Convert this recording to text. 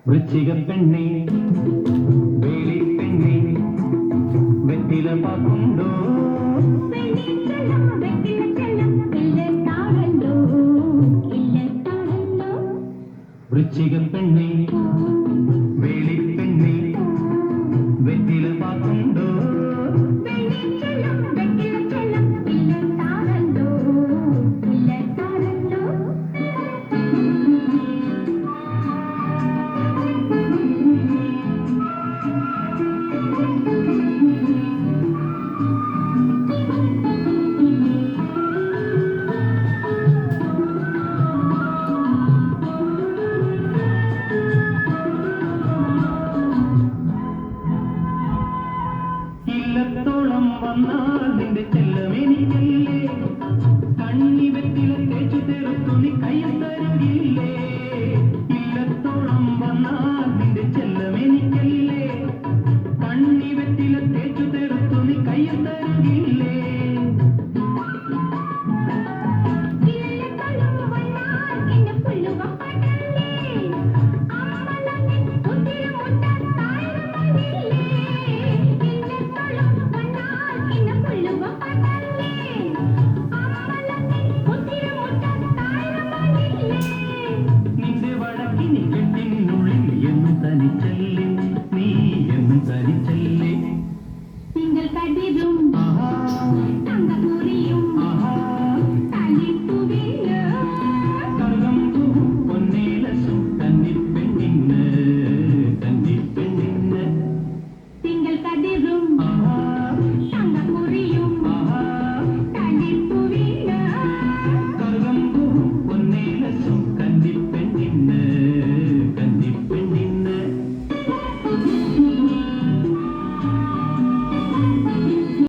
വൃശ്ചിക പെണ്ണേ വേലി പെണ്ണേ വെറ്റില പാക്കുണ്ടോ വൃശ്ചിക പെണ്ണേ വേലി പെണ്ണേ വെറ്റില പാക്കുണ്ടോ ഇല്ലത്തോളം വന്നാൽ നിന്റെ ചെല്ലമെനിക്കല്ലേ കണ്ണി വെറ്റില തേച്ചു തെറുത്തു നീ കയ്യിൽ തരുകില്ലേ ഇല്ലത്തോളം വന്നാൽ നിന്റെ ചെല്ലമെനിക്കല്ലേ കണ്ണി വെറ്റില തേച്ചു തെറുത്തു നീ കയ്യിൽ തരുകില്ലേ നിന്റെ വഴക്കിനി കെട്ടിനുള്ളിൽ എന്ന് തനിച്ചല്ലേ